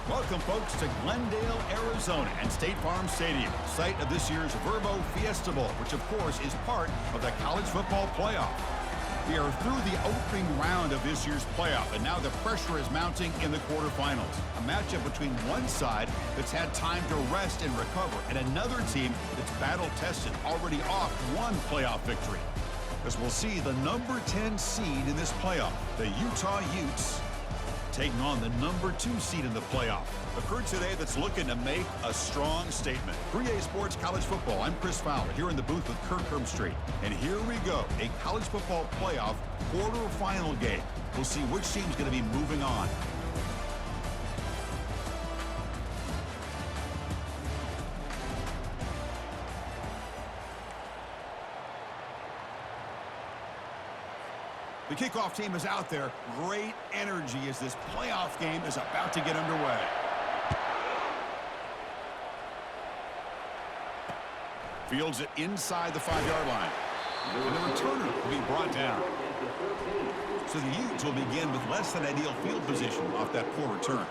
Welcome, folks, to Glendale, Arizona, and State Farm Stadium, site of this year's Vrbo Fiesta Bowl, which, of course, is part of the college football playoff. We are through the opening round of this year's playoff, and now the pressure is mounting in the quarterfinals. A matchup between one side that's had time to rest and recover, and another team that's battle-tested, already off one playoff victory. As we'll see the number 10 seed in this playoff, the Utah Utes, taking on the number 2 seed in the playoff. A crew today that's looking to make a strong statement. 3A Sports College Football, I'm Chris Fowler, here in the booth with Kirk Herbstreit. And here we go, a college football playoff quarterfinal game. We'll see which team's going to be moving on. The kickoff team is out there. Great energy as this playoff game is about to get underway. Fields it inside the 5-yard line. And the returner will be brought down. So the Utes will begin with less than ideal field position off that poor return.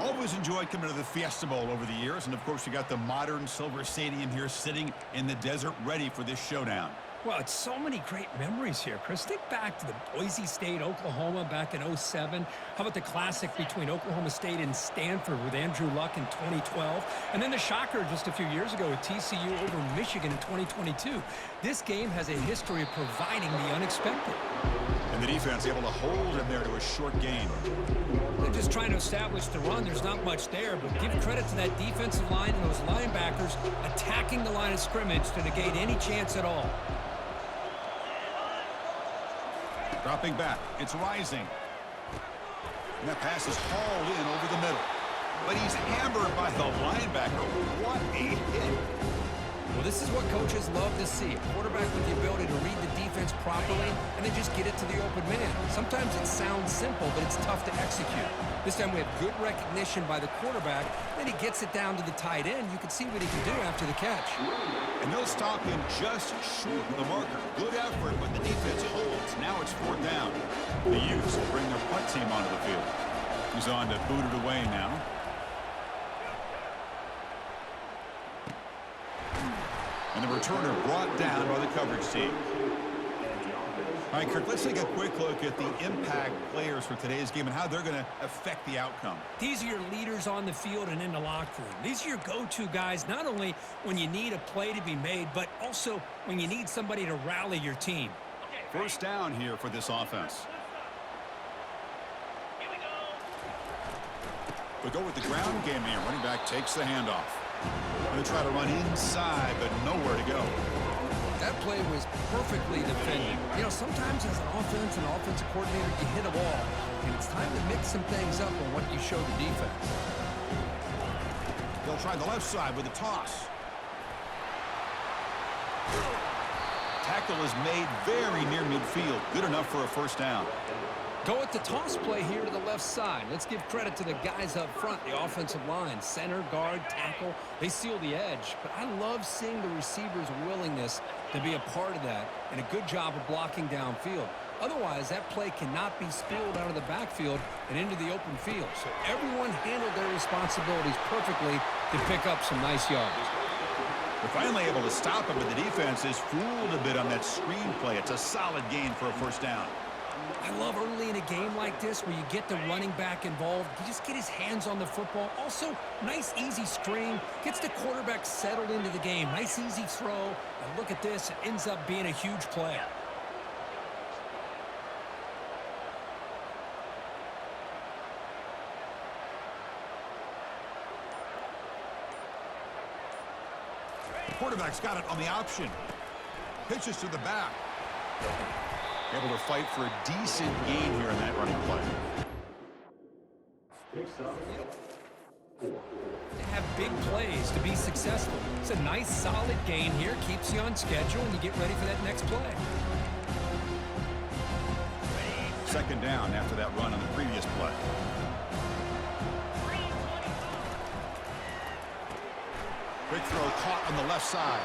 Always enjoyed coming to the Fiesta Bowl over the years. And, of course, you got the modern Silver Stadium here sitting in the desert ready for this showdown. Well, it's so many great memories here, Chris. Think back to the Boise State, Oklahoma back in '07. How about the classic between Oklahoma State and Stanford with Andrew Luck in 2012? And then the shocker just a few years ago with TCU over Michigan in 2022. This game has a history of providing the unexpected. And the defense able to hold him there to a short gain. They're just trying to establish the run. There's not much there, but give credit to that defensive line and those linebackers attacking the line of scrimmage to negate any chance at all. Dropping back, it's Rising. And that pass is hauled in over the middle. But he's hammered by the linebacker. What a hit. Well, this is what coaches love to see. A quarterback with the ability to read the defense properly and then just get it to the open man. Sometimes it sounds simple, but it's tough to execute. This time we have good recognition by the quarterback. Then he gets it down to the tight end. You can see what he can do after the catch. And they'll stop him just short of the marker. Good effort, but the defense holds. Now it's 4th down. The Utes will bring their punt team onto the field. He's on to boot it away now. And the returner brought down by the coverage team. All right, Kirk, let's take a quick look at the impact players for today's game and how they're going to affect the outcome. These are your leaders on the field and in the locker room. These are your go-to guys, not only when you need a play to be made, but also when you need somebody to rally your team. First down here for this offense. They go with the ground game here. Running back takes the handoff. They try to run inside, but nowhere to go. That play was perfectly defended. You know, sometimes as an offense and offensive coordinator, you hit a ball, and it's time to mix some things up on what you show the defense. They'll try the left side with a toss. Tackle is made very near midfield. Good enough for a first down. Go with the toss play here to the left side. Let's give credit to the guys up front, the offensive line, center, guard, tackle. They seal the edge. But I love seeing the receiver's willingness to be a part of that and a good job of blocking downfield. Otherwise, that play cannot be spilled out of the backfield and into the open field. So everyone handled their responsibilities perfectly to pick up some nice yards. They're finally able to stop him, but the defense is fooled a bit on that screen play. It's a solid gain for a first down. I love early in a game like this where you get the running back involved. You just get his hands on the football. Also, nice, easy screen. Gets the quarterback settled into the game. Nice, easy throw. And look at this. It ends up being a huge play. Quarterback's got it on the option. Pitches to the back. Able to fight for a decent gain here in that running play. They have big plays to be successful. It's a nice, solid gain here. Keeps you on schedule, and you get ready for that next play. Second down after that run on the previous play. Quick throw caught on the left side.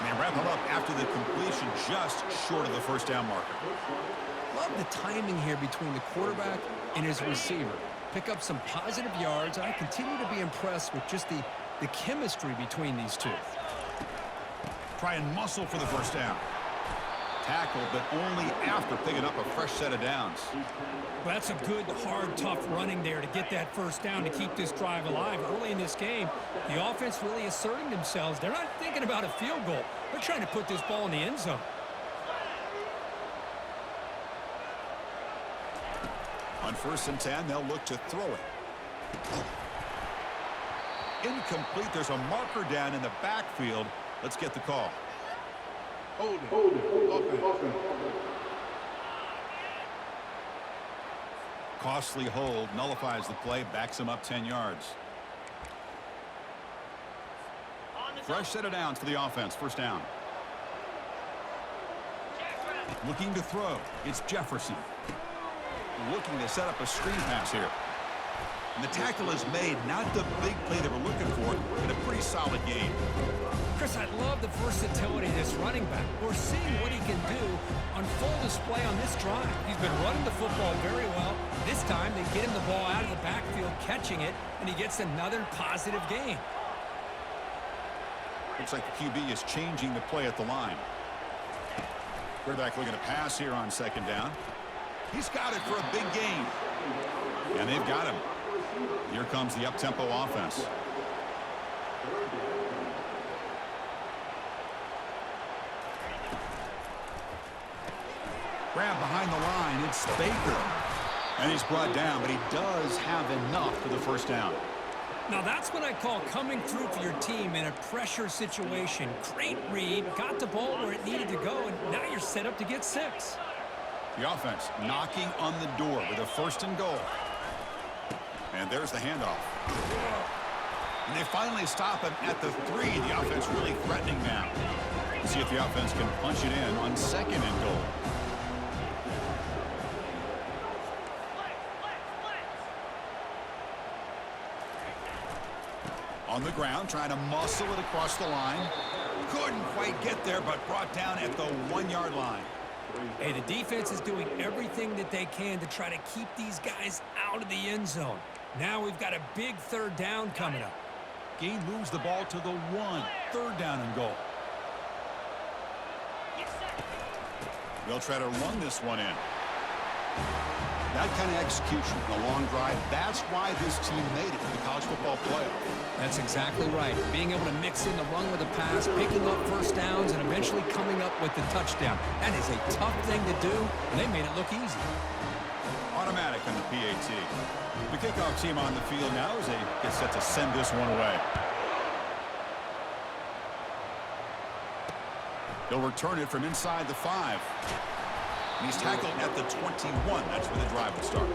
And they wrap him up after the completion just short of the first down marker. Love the timing here between the quarterback and his receiver. pick up some positive yards. I continue to be impressed with just the chemistry between these two. Try and muscle for the first down. Tackle, but only after picking up a fresh set of downs. Well, that's a good, hard, tough running there to get that first down to keep this drive alive. Early in this game, the offense really asserting themselves. They're not thinking about a field goal. They're trying to put this ball in the end zone. On 1st and 10, they'll look to throw it. Incomplete. There's a marker down in the backfield. Let's get the call. Hold it. Offense. Costly hold nullifies the play, backs him up 10 yards. Fresh set of downs for the offense. First down. Looking to throw. It's Jefferson. Looking to set up a screen pass here. And the tackle is made. Not the big play they were looking for, but a pretty solid game. Chris, I love the versatility of this running back. We're seeing what he can do on full display on this drive. He's been running the football very well. This time, they get him the ball out of the backfield, catching it, and he gets another positive gain. Looks like the QB is changing the play at the line. Quarterback looking to pass here on 2nd down. He's got it for a big gain. And they've got him. Here comes the up-tempo offense. Grab behind the line. It's Baker. And he's brought down, but he does have enough for the first down. Now that's what I call coming through for your team in a pressure situation. Great read, got the ball where it needed to go, and now you're set up to get 6. The offense knocking on the door with a 1st and goal. And there's the handoff. And they finally stop him at the 3. The offense really threatening now. See if the offense can punch it in on 2nd and goal. On the ground, trying to muscle it across the line. Couldn't quite get there, but brought down at the 1-yard line. Hey, the defense is doing everything that they can to try to keep these guys out of the end zone. Now we've got a big 3rd down coming up. Gain moves the ball to the 1. 3rd down and goal. They'll try to run this one in. That kind of execution on a long drive, that's why this team made it to the college football playoff. That's exactly right. Being able to mix in the run with the pass, picking up first downs, and eventually coming up with the touchdown. That is a tough thing to do, and they made it look easy. Automatic on the PAT. The kickoff team on the field now as they get set to send this one away. They'll return it from inside the 5. And he's tackled at the 21. That's where the drive will start.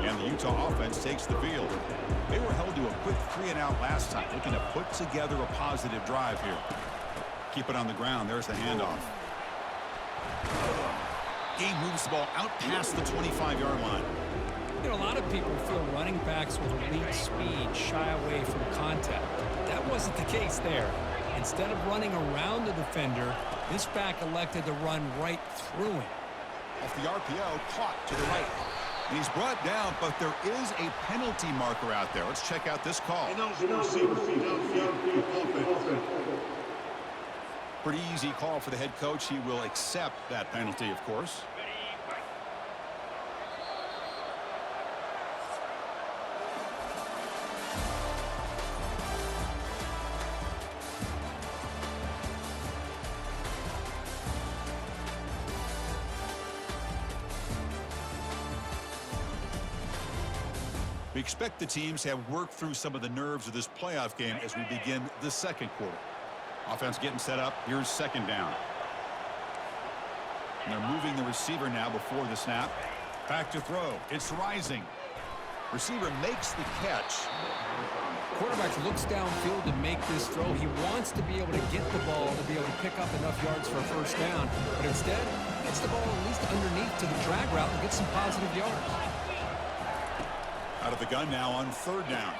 And the Utah offense takes the field. They were held to a quick 3-and-out last time, looking to put together a positive drive here. Keep it on the ground. There's the handoff. Game moves the ball out past the 25-yard line. You know, a lot of people feel running backs with elite speed shy away from contact. But that wasn't the case there. Instead of running around the defender, this back elected to run right through him. Off the RPO, caught to the right. And he's brought down, but there is a penalty marker out there. Let's check out this call. Pretty easy call for the head coach. He will accept that penalty, of course. We expect the teams to have worked through some of the nerves of this playoff game as we begin the 2nd quarter. Offense getting set up. Here's 2nd down. And they're moving the receiver now before the snap. Back to throw. It's Rising. Receiver makes the catch. Quarterback looks downfield to make this throw. He wants to be able to get the ball to be able to pick up enough yards for a first down. But instead, gets the ball at least underneath to the drag route and gets some positive yards. Out of the gun now on 3rd down.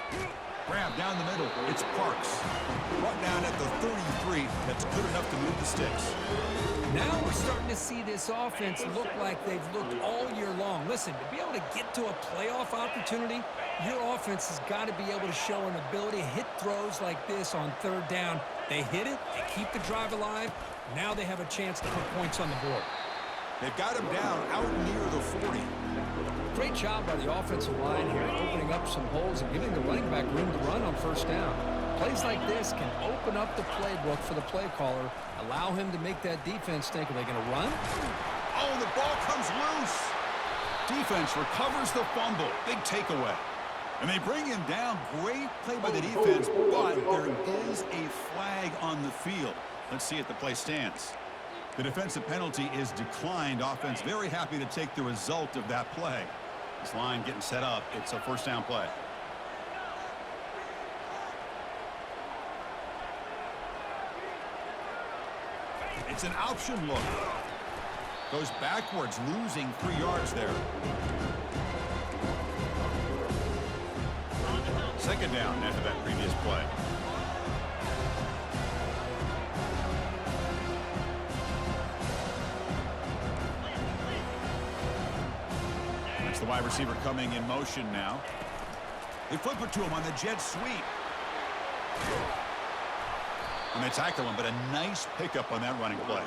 Grab down the middle. It's Parks. Brought down at the 33. That's good enough to move the sticks. Now we're starting to see this offense look like they've looked all year long. Listen, to be able to get to a playoff opportunity, your offense has got to be able to show an ability to hit throws like this on third down. They hit it, they keep the drive alive. Now they have a chance to put points on the board. They've got him down out near the 40. Great job by the offensive line here, opening up some holes and giving the running back room to run on first down. Plays like this can open up the playbook for the play caller, allow him to make that defense think, are they going to run? Oh, the ball comes loose. Defense recovers the fumble. Big takeaway. And they bring him down. Great play by the defense, but there is a flag on the field. Let's see if the play stands. The defensive penalty is declined. Offense very happy to take the result of that play. This line getting set up. It's a first down play. It's an option look. Goes backwards, losing 3 yards there. Second down after that previous play. That's the wide receiver coming in motion now. They flip it to him on the jet sweep. And they tackle him, but a nice pickup on that running play.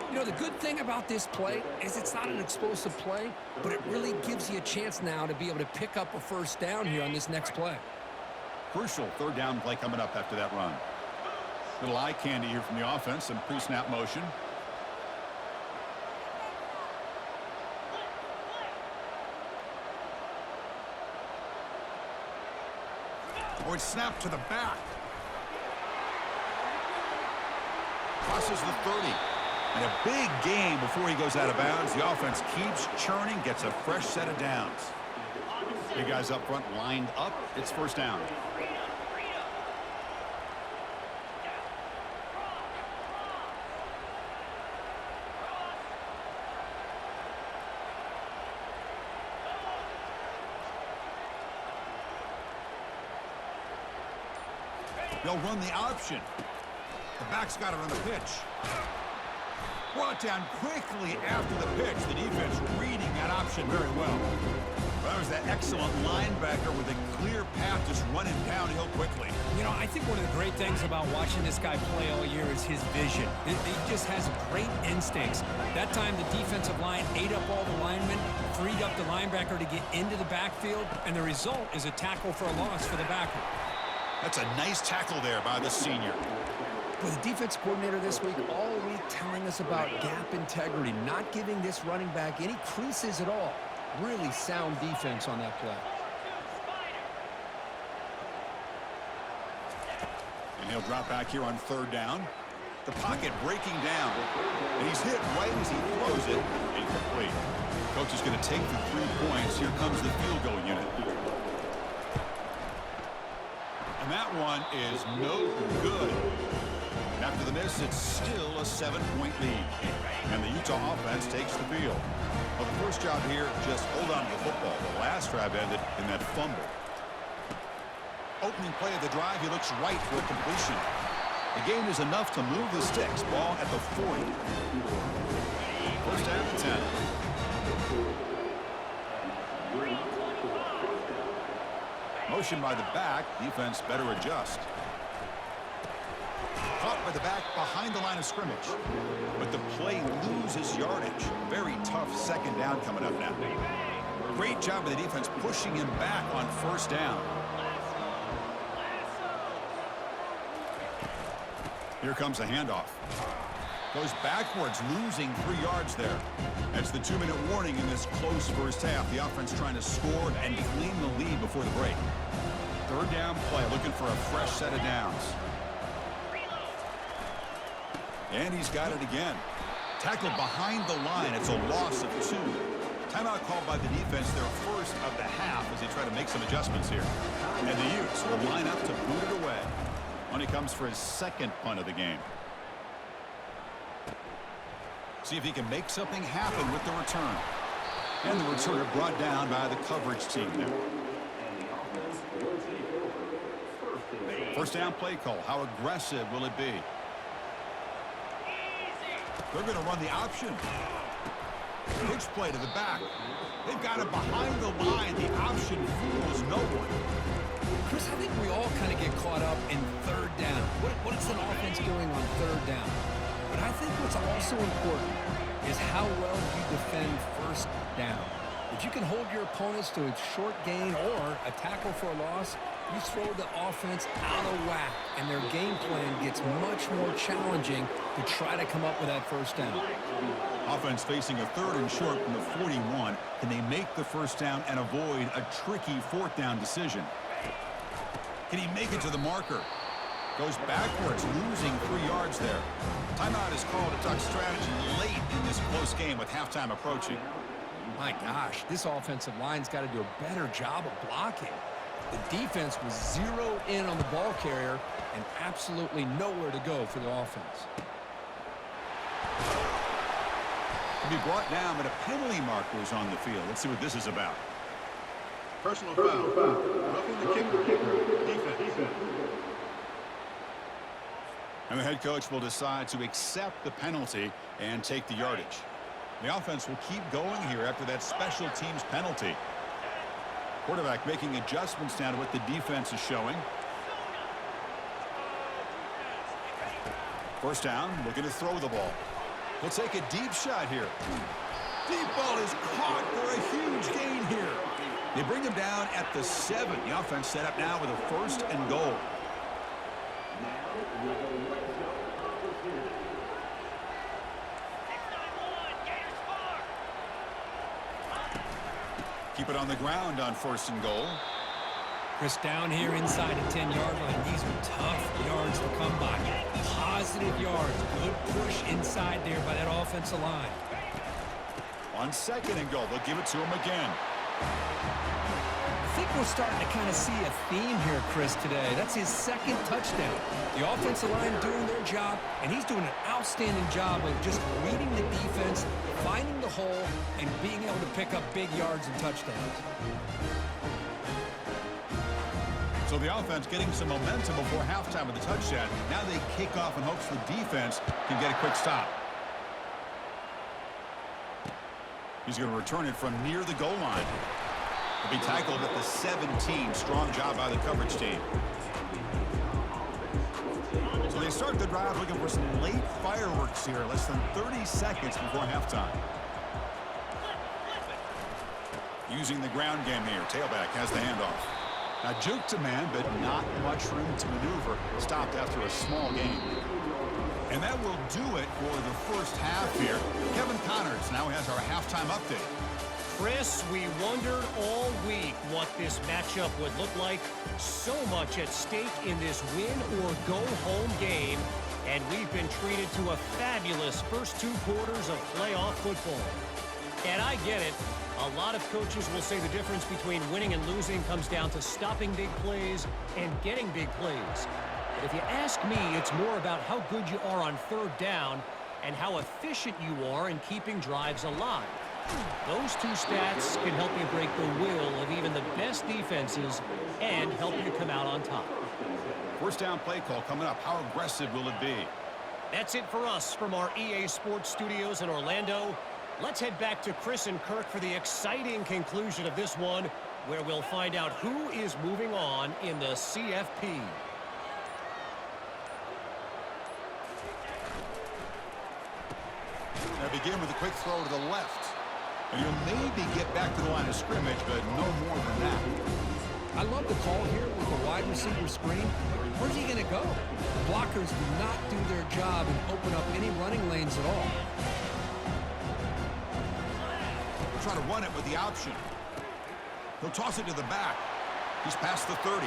You know, the good thing about this play is it's not an explosive play, but it really gives you a chance now to be able to pick up a first down here on this next play. Crucial third down play coming up after that run. Little eye candy here from the offense, some pre-snap motion. Or it's snapped to the back. Crosses the 30. And a big game before he goes out of bounds. The offense keeps churning, gets a fresh set of downs. Big guys up front lined up. It's first down. They'll run the option. The back's got it on the pitch. Brought down quickly after the pitch. The defense reading that option very well. That was that excellent linebacker with a clear path just running downhill quickly. You know, I think one of the great things about watching this guy play all year is his vision. He just has great instincts. That time the defensive line ate up all the linemen, freed up the linebacker to get into the backfield, and the result is a tackle for a loss for the backer. That's a nice tackle there by the senior. With the defense coordinator this week all week telling us about gap integrity, not giving this running back any creases at all. Really sound defense on that play. And he'll drop back here on third down. The pocket breaking down. And he's hit right as he throws it. Incomplete. Coach is going to take the 3 points. Here comes the field goal unit. And that one is no good. After the miss, it's still a 7-point lead. And the Utah offense takes the field. Well, the first job here, just hold on to the football. The last drive ended in that fumble. Opening play of the drive, he looks right for a completion. The game is enough to move the sticks. Ball at the 40. First down and 10. Motion by the back. Defense better adjust. Caught by the back behind the line of scrimmage. But the play loses yardage. Very tough second down coming up now. Great job by the defense pushing him back on first down. Here comes a handoff. Goes backwards, losing 3 yards there. That's the 2-minute warning in this close first half. The offense trying to score and clean the lead before the break. Third down play, looking for a fresh set of downs. And he's got it again. Tackled behind the line. It's a loss of 2. Timeout called by the defense, their first of the half, as they try to make some adjustments here. And the Utes will line up to boot it away when he comes for his second punt of the game. See if he can make something happen with the return. And the returner brought down by the coverage team there. First down play call. How aggressive will it be? They're going to run the option. Pitch play to the back. They've got it behind the line. The option fools no one. Chris, I think we all kind of get caught up in third down. What is an offense doing on third down? But I think what's also important is how well you defend first down. If you can hold your opponents to a short gain or a tackle for a loss, you throw the offense out of whack, and their game plan gets much more challenging to try to come up with that first down. Offense facing a 3rd and short from the 41. Can they make the first down and avoid a tricky 4th down decision? Can he make it to the marker? Goes backwards, losing 3 yards there. Timeout is called to talk strategy late in this close game with halftime approaching. My gosh, this offensive line's got to do a better job of blocking. The defense was zeroed in on the ball carrier and absolutely nowhere to go for the offense. To be brought down, but a penalty marker is on the field. Let's see what this is about. Personal foul. Roughing the kicker. Defense. And the head coach will decide to accept the penalty and take the yardage. The offense will keep going here after that special teams penalty. Quarterback making adjustments now to what the defense is showing. First down, looking to throw the ball. He'll take a deep shot here. Deep ball is caught for a huge gain here. They bring him down at the 7. The offense set up now with a 1st and goal. Keep it on the ground on 1st and goal. Chris, down here inside the 10-yard line. These are tough yards to come by. Positive yards. Good push inside there by that offensive line. On 2nd and goal, they'll give it to him again. I think we're starting to kind of see a theme here, Chris, today. That's his 2nd touchdown. The offensive line doing their job, and he's doing an outstanding job of just reading the defense, finding the hole, and being able to pick up big yards and touchdowns. So the offense getting some momentum before halftime with the touchdown. Now they kick off in hopes the defense can get a quick stop. He's going to return it from near the goal line. He'll be tackled at the 17. Strong job by the coverage team. So they start the drive looking for some late fireworks here. Less than 30 seconds before halftime. Using the ground game here. Tailback has the handoff. Now juke to man, but not much room to maneuver. Stopped after a small gain. And that will do it for the first half here. Kevin Connors now has our halftime update. Chris, we wondered all week what this matchup would look like. So much at stake in this win-or-go-home game, and we've been treated to a fabulous first 2 quarters of playoff football. And I get it. A lot of coaches will say the difference between winning and losing comes down to stopping big plays and getting big plays. But if you ask me, it's more about how good you are on 3rd down and how efficient you are in keeping drives alive. Those 2 stats can help you break the will of even the best defenses and help you come out on top. First down play call coming up. How aggressive will it be? That's it for us from our EA Sports Studios in Orlando. Let's head back to Chris and Kirk for the exciting conclusion of this one, where we'll find out who is moving on in the CFP. Now begin with a quick throw to the left. And you'll maybe get back to the line of scrimmage, but no more than that. I love the call here with the wide receiver screen. Where's he going to go? The blockers do not do their job and open up any running lanes at all. We'll try to run it with the option. He'll toss it to the back. He's past the 30.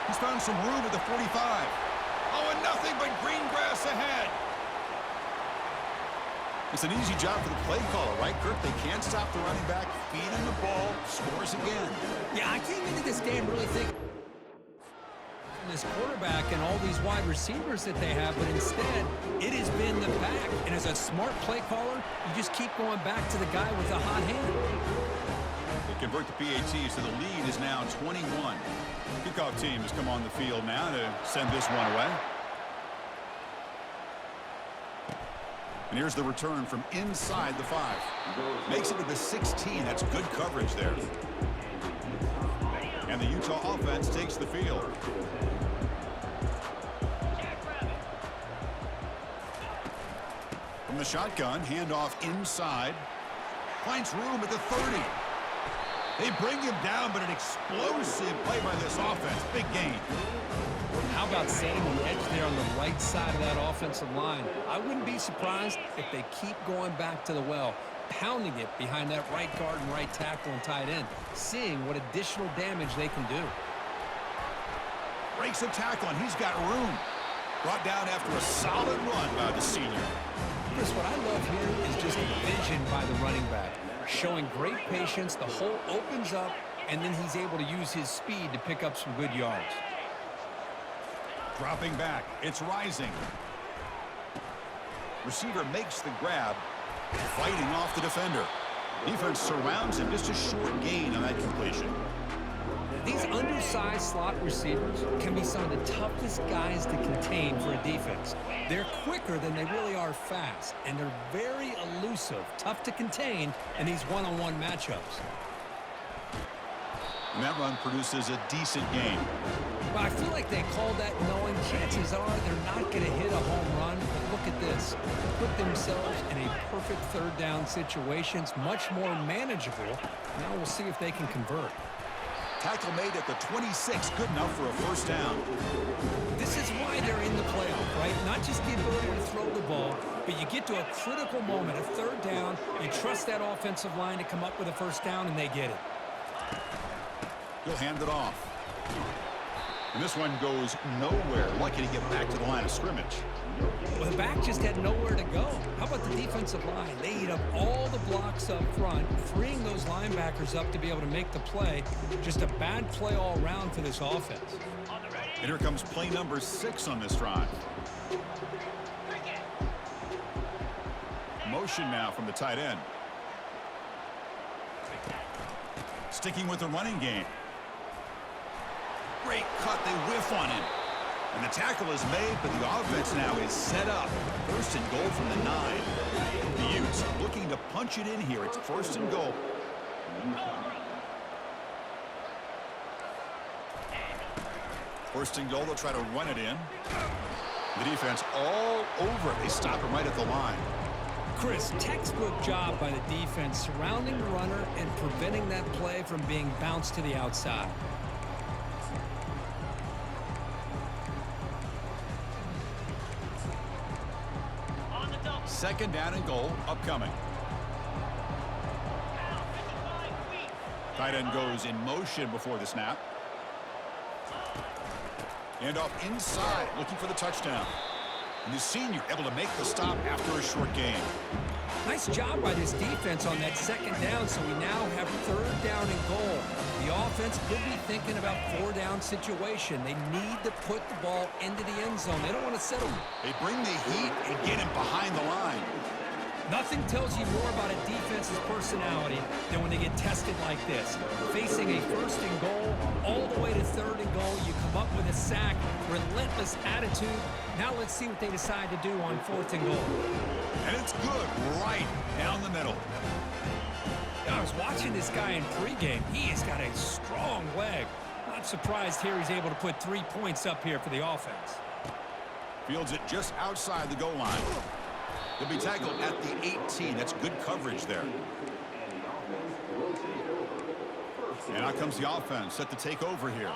He's found some room at the 45. Oh, and nothing but green grass ahead. It's an easy job for the play caller, right, Kirk? They can't stop the running back, feed him the ball, scores again. Yeah, I came into this game really thinking this quarterback and all these wide receivers that they have, but instead, it has been the back. And as a smart play caller, you just keep going back to the guy with the hot hand. The convert the PAT, so the lead is now 21. Kickoff team has come on the field now to send this one away. And here's the return from inside the 5. Makes it to the 16. That's good coverage there. And the Utah offense takes the field. From the shotgun, handoff inside. Finds room at the 30. They bring him down, but an explosive play by this offense. Big gain. How about setting the edge there on the right side of that offensive line? I wouldn't be surprised if they keep going back to the well, pounding it behind that right guard and right tackle and tight end, seeing what additional damage they can do. Breaks a tackle, and he's got room. Brought down after a solid run by the senior. Chris, what I love here is just vision by the running back. Showing great patience, the hole opens up, and then he's able to use his speed to pick up some good yards. Dropping back, it's Rising. Receiver makes the grab, fighting off the defender. Defense surrounds him, just a short gain on that completion. These undersized slot receivers can be some of the toughest guys to contain for a defense. They're quicker than they really are fast, and they're very elusive, tough to contain in these one-on-one matchups. And that run produces a decent gain. But I feel like they called that knowing chances are they're not going to hit a home run. But look at this. Put themselves in a perfect third down situation. It's much more manageable. Now we'll see if they can convert. Tackle made at the 26, good enough for a first down. This is why they're in the playoff, right? Not just the ability to throw the ball, but you get to a critical moment, a third down, you trust that offensive line to come up with a first down, and they get it. He'll hand it off. And this one goes nowhere. Lucky to get back to the line of scrimmage. Well, the back just had nowhere to go. How about the defensive line? They eat up all the blocks up front, freeing those linebackers up to be able to make the play. Just a bad play all around for this offense. And here comes play number 6 on this drive. Motion now from the tight end. Sticking with the running game. Great cut, they whiff on him. And the tackle is made, but the offense now is set up. First and goal from the 9. The Utes looking to punch it in here. It's first and goal. First and goal, they'll try to run it in. The defense all over it. They stop him right at the line. Chris, textbook job by the defense surrounding the runner and preventing that play from being bounced to the outside. Second down and goal upcoming. Tight end goes in motion before the snap. And off inside, looking for the touchdown. And the senior able to make the stop after a short gain. Nice job by this defense on that second down, so we now have third down and goal. The offense could be thinking about 4-down situation. They need to put the ball into the end zone. They don't want to settle. They bring the heat and get him behind the line. Nothing tells you more about a defense's personality than when they get tested like this. Facing a first and goal, all the way to third and goal, you come up with a sack, relentless attitude. Now let's see what they decide to do on fourth and goal. And it's good, right down the middle. I was watching this guy in pregame. He has got a strong leg. Not surprised here he's able to put 3 points up here for the offense. Fields it just outside the goal line. He'll be tackled at the 18. That's good coverage there. And out comes the offense set to take over here.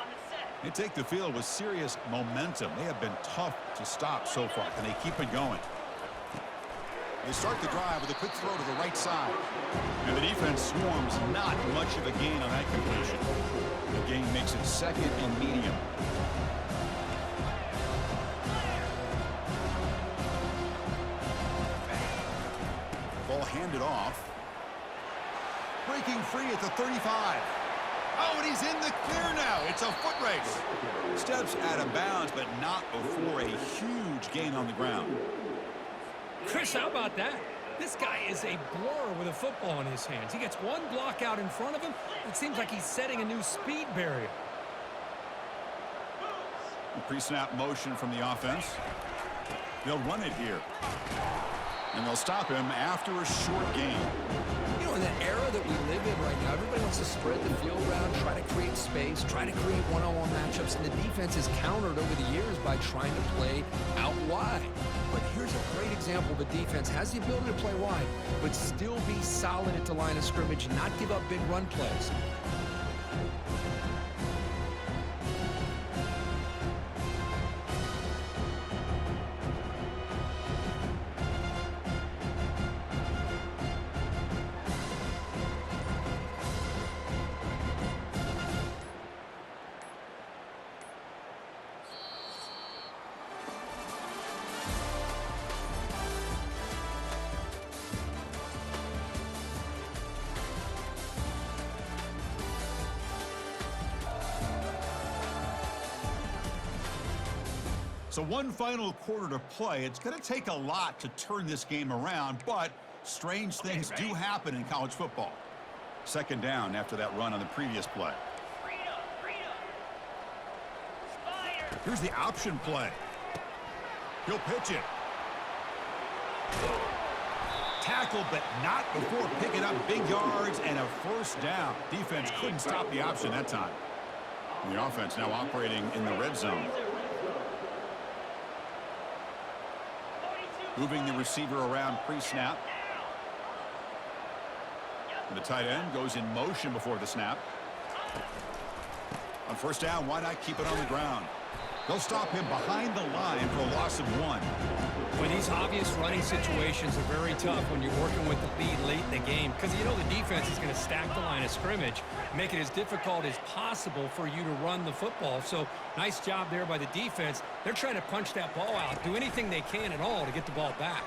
They take the field with serious momentum. They have been tough to stop so far. Can they keep it going? They start the drive with a quick throw to the right side. And the defense swarms, not much of a gain on that completion. The gain makes it second and medium. Ball handed off. Breaking free at the 35. Oh, and he's in the clear now. It's a foot race. Steps out of bounds, but not before a huge gain on the ground. Chris, how about that? This guy is a blur with a football in his hands. He gets one block out in front of him. It seems like he's setting a new speed barrier. Pre-snap motion from the offense. They'll run it here. And they'll stop him after a short gain. You know, in the era that we live in right now, everybody wants to spread the field around, try to create space, try to create one-on-one matchups, and the defense is countered over the years by trying to play out wide. But here's a great example. The defense has the ability to play wide, but still be solid at the line of scrimmage and not give up big run plays. So one final quarter to play. It's going to take a lot to turn this game around, but strange things do happen in college football. Second down after that run on the previous play. Here's the option play. He'll pitch it. Tackle, but not before picking up big yards and a first down. Defense couldn't stop the option that time. And the offense now operating in the red zone. Moving the receiver around pre-snap. And the tight end goes in motion before the snap. On first down, why not keep it on the ground? They'll stop him behind the line for a loss of 1. Well, these obvious running situations are very tough when you're working with the lead late in the game because you know the defense is going to stack the line of scrimmage, make it as difficult as possible for you to run the football. So nice job there by the defense. They're trying to punch that ball out, do anything they can at all to get the ball back.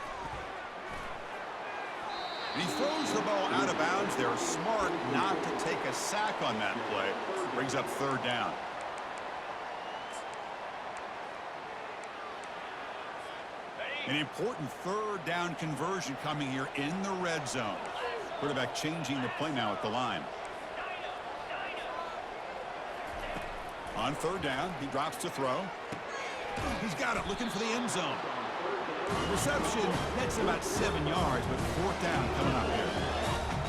He throws the ball out of bounds. They're smart not to take a sack on that play. Brings up third down. An important third down conversion coming here in the red zone. Quarterback changing the play now at the line. On third down, he drops to throw. He's got it, looking for the end zone. Reception, that's about 7 yards, but fourth down coming up here.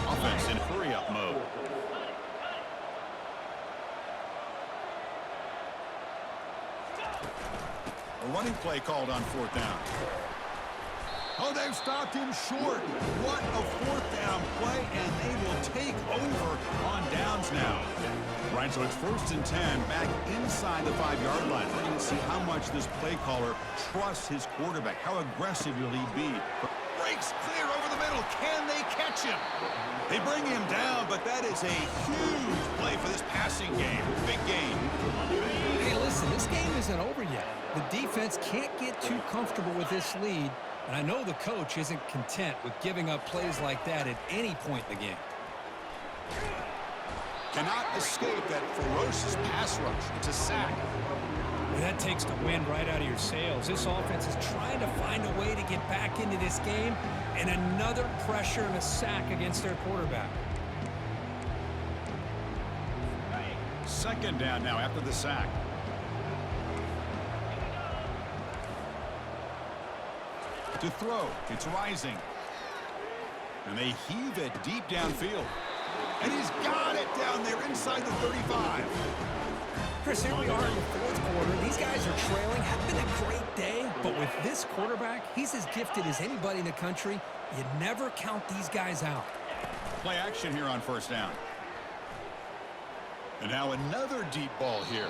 Offense in hurry-up mode. A running play called on fourth down. Oh, they've stopped him short. What a fourth down play, and they will take over on downs now. Right, so it's 1st and 10, back inside the 5-yard line. We're going to see how much this play caller trusts his quarterback. How aggressive will he be? Breaks clear over the middle. Can they catch him? They bring him down, but that is a huge play for this passing game. Big game. Hey, listen, this game isn't over yet. The defense can't get too comfortable with this lead, and I know the coach isn't content with giving up plays like that at any point in the game. Cannot escape that ferocious pass rush. It's a sack. Well, that takes the wind right out of your sails. This offense is trying to find a way to get back into this game, and another pressure and a sack against their quarterback. Second down now after the sack. To throw, it's Rising. And they heave it deep downfield. And he's got it down there inside the 35. Chris, here we are in the fourth quarter. These guys are trailing. Have been a great day, but with this quarterback, he's as gifted as anybody in the country. You never count these guys out. Play action here on first down. And now another deep ball here.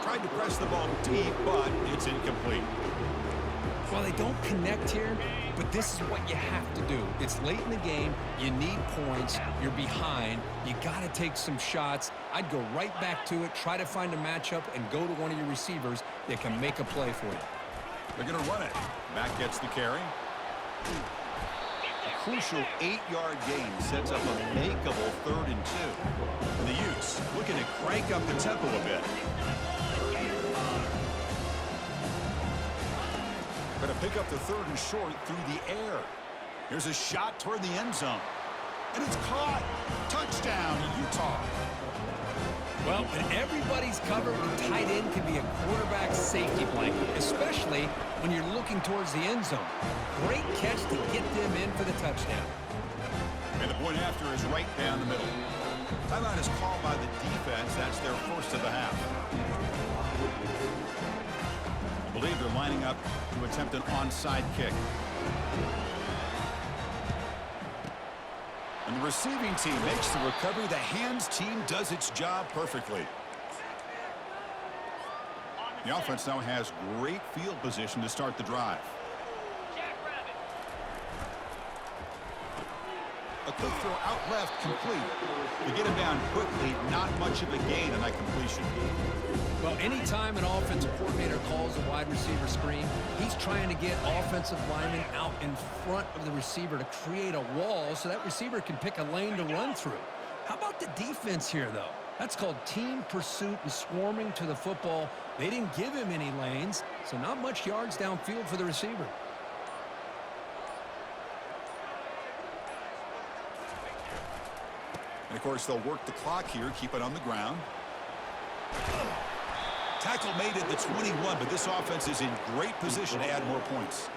Tried to press the ball deep, but it's incomplete. Well, they don't connect here, but this is what you have to do. It's late in the game. You need points. You're behind. You got to take some shots. I'd go right back to it, try to find a matchup, and go to one of your receivers that can make a play for you. They're going to run it. Mack gets the carry. A crucial 8-yard gain sets up a makeable 3rd and 2. And the Utes looking to crank up the tempo a bit. Going to pick up the 3rd and short through the air. Here's a shot toward the end zone. And it's caught. Touchdown, Utah. Well, when everybody's covered, the tight end can be a quarterback's safety blanket, especially when you're looking towards the end zone. Great catch to get them in for the touchdown. And the point after is right down the middle. Timeout is called by the defense. That's their first of the half. I believe they're lining up to attempt an onside kick. And the receiving team makes the recovery. The hands team does its job perfectly. The offense now has great field position to start the drive. A quick throw out left, complete. To get him down quickly, not much of a gain on that completion. Well, anytime an offensive coordinator calls a wide receiver screen, he's trying to get offensive linemen out in front of the receiver to create a wall so that receiver can pick a lane to run through. How about the defense here, though? That's called team pursuit and swarming to the football. They didn't give him any lanes, so not much yards downfield for the receiver. And, of course, they'll work the clock here, keep it on the ground. Tackle made at the 21, but this offense is in great position to add more points.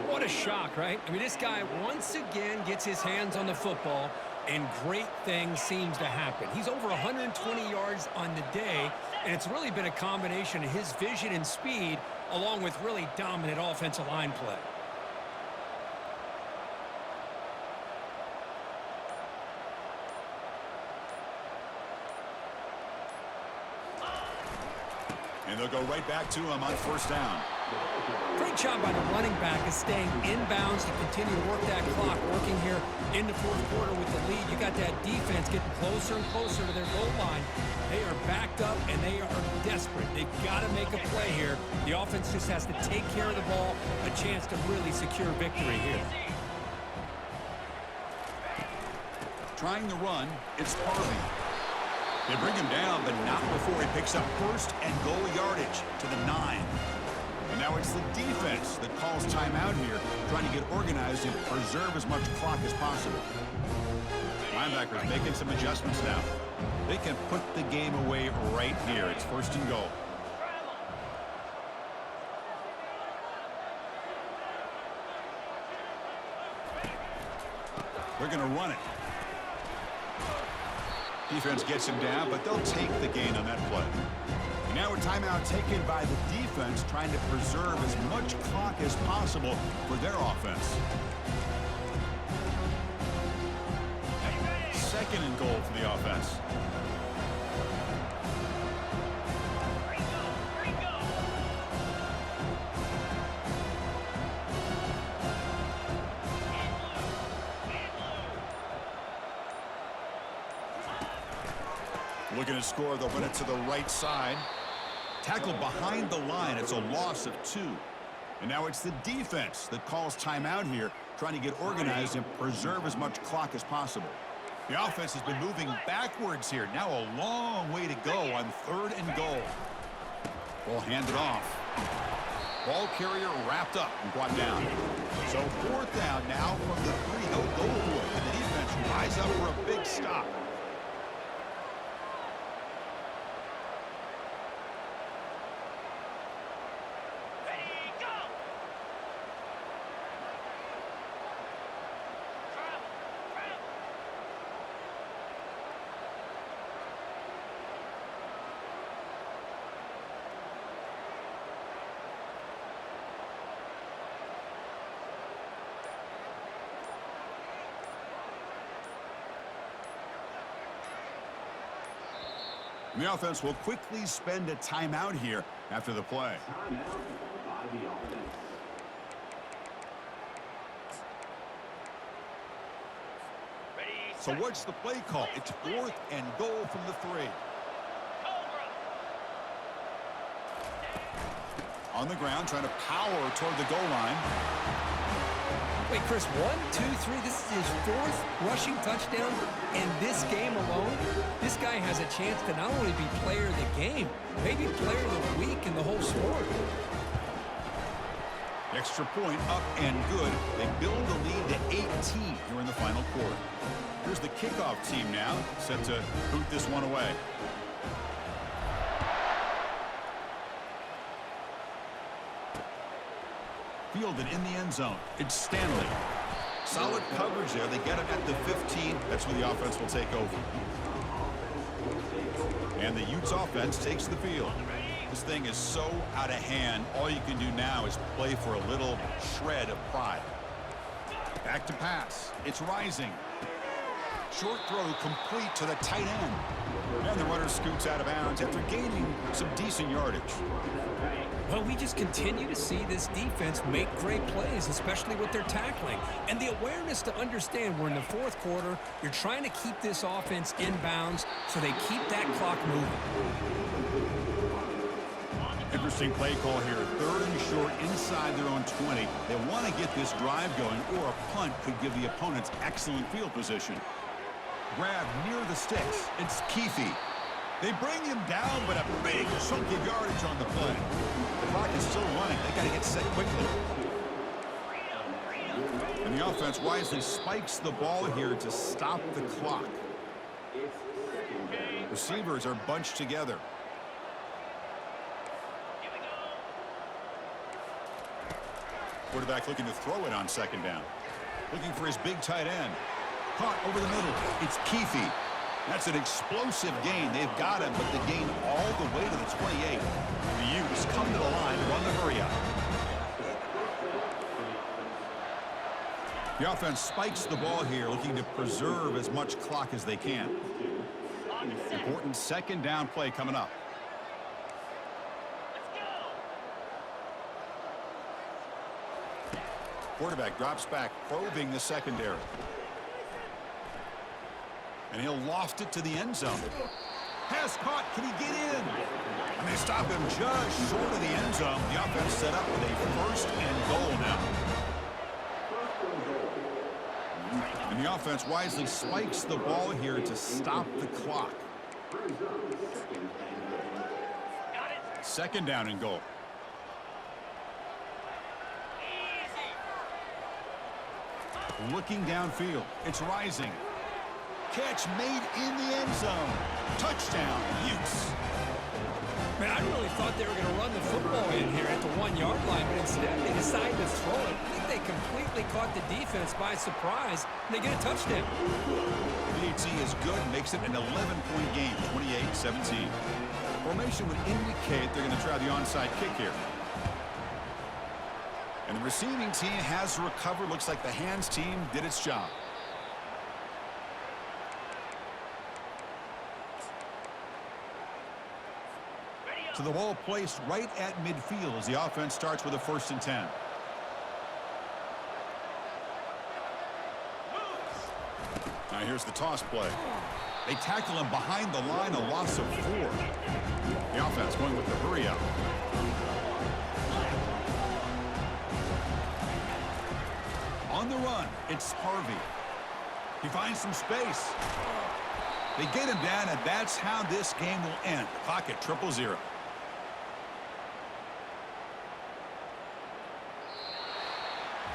What a shock, right? I mean, this guy once again gets his hands on the football, and great things seems to happen. He's over 120 yards on the day, and it's really been a combination of his vision and speed along with really dominant offensive line play. And they'll go right back to him on first down. Great job by the running back of staying inbounds to continue to work that clock, working here in the fourth quarter with the lead. You got that defense getting closer and closer to their goal line. They are backed up, and they are desperate. They've got to make a play here. The offense just has to take care of the ball, a chance to really secure victory here. Trying to run, it's Harvey. They bring him down, but not before he picks up first and goal yardage to the 9. And now it's the defense that calls timeout here, trying to get organized and preserve as much clock as possible. Linebackers making some adjustments now. They can put the game away right here. It's first and goal. They're going to run it. Defense gets him down, but they'll take the gain on that play. And now a timeout taken by the defense, trying to preserve as much clock as possible for their offense. Second and goal for the offense. Looking to score, they'll run it to the right side. Tackled behind the line. It's a loss of 2. And now it's the defense that calls timeout here, trying to get organized and preserve as much clock as possible. The offense has been moving backwards here. Now a long way to go on third and goal. Ball handed off. Ball carrier wrapped up and brought down. So fourth down now from the 3. They'll go for it. And the defense rise up for a big stop. And the offense will quickly spend a timeout here after the play. So what's the play call? It's fourth and goal from the 3. On the ground, trying to power toward the goal line. Wait, Chris, 1, 2, 3. This is his 4th rushing touchdown in this game alone. This guy has a chance to not only be player of the game, maybe player of the week in the whole sport. Extra point up and good. They build the lead to 18 here in the final quarter. Here's the kickoff team now, set to boot this one away. Fielded in the end zone. It's Stanley. Solid coverage there. They get him at the 15. That's where the offense will take over. And the Utes offense takes the field. This thing is so out of hand. All you can do now is play for a little shred of pride. Back to pass. It's Rising. Short throw complete to the tight end. And the runner scoots out of bounds after gaining some decent yardage. Well, we just continue to see this defense make great plays, especially with their tackling. And the awareness to understand we're in the fourth quarter, you're trying to keep this offense in bounds so they keep that clock moving. Interesting play call here. 3rd and short inside their own 20. They want to get this drive going, or a punt could give the opponents excellent field position. Grab near the sticks. It's Keefe. They bring him down, but a big chunk of yardage on the play. The clock is still running. They got to get set quickly. And the offense wisely spikes the ball here to stop the clock. Receivers are bunched together. Quarterback looking to throw it on 2nd down. Looking for his big tight end. Caught over the middle. It's Keefe. That's an explosive gain. They've got him, but the gain all the way to the 28. The Utes come to the line, run the hurry up. The offense spikes the ball here, looking to preserve as much clock as they can. Important 2nd down play coming up. Quarterback drops back, probing the secondary. And he'll loft it to the end zone. Pass caught. Can he get in? And they stop him just short of the end zone. The offense set up with a 1st and goal now. And the offense wisely spikes the ball here to stop the clock. 2nd down and goal. Looking downfield. It's Rising. Catch made in the end zone. Touchdown, Utes. Man, I really thought they were going to run the football in here at the 1-yard line, but instead they decided to throw it. I think they completely caught the defense by surprise, and they get a touchdown. PAT is good, makes it an 11-point game, 28-17. Formation would indicate they're going to try the onside kick here. And the receiving team has recovered. Looks like the hands team did its job. So the ball placed right at midfield as the offense starts with a 1st and 10. Now here's the toss play. They tackle him behind the line, a loss of 4. The offense going with the hurry up. On the run, it's Harvey. He finds some space. They get him down, and that's how this game will end. The clock at 0-0.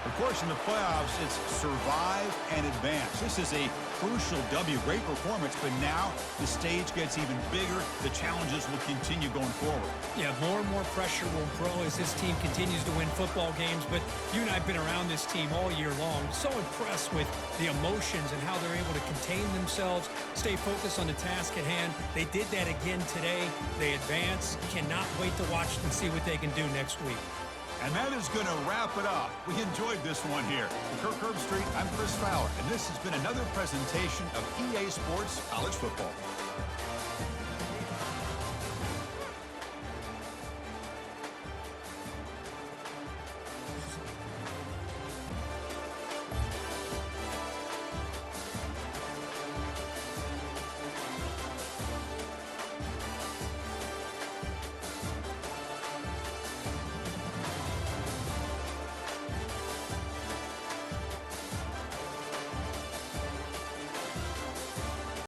Of course, in the playoffs, it's survive and advance. This is a crucial W. Great performance, but now the stage gets even bigger. The challenges will continue going forward. Yeah, more and more pressure will grow as this team continues to win football games, but you and I have been around this team all year long. So impressed with the emotions and how they're able to contain themselves, stay focused on the task at hand. They did that again today. They advance. Cannot wait to watch them see what they can do next week. And that is going to wrap it up. We enjoyed this one here. For Kirk Herbstreit, I'm Chris Fowler, and this has been another presentation of EA Sports College Football.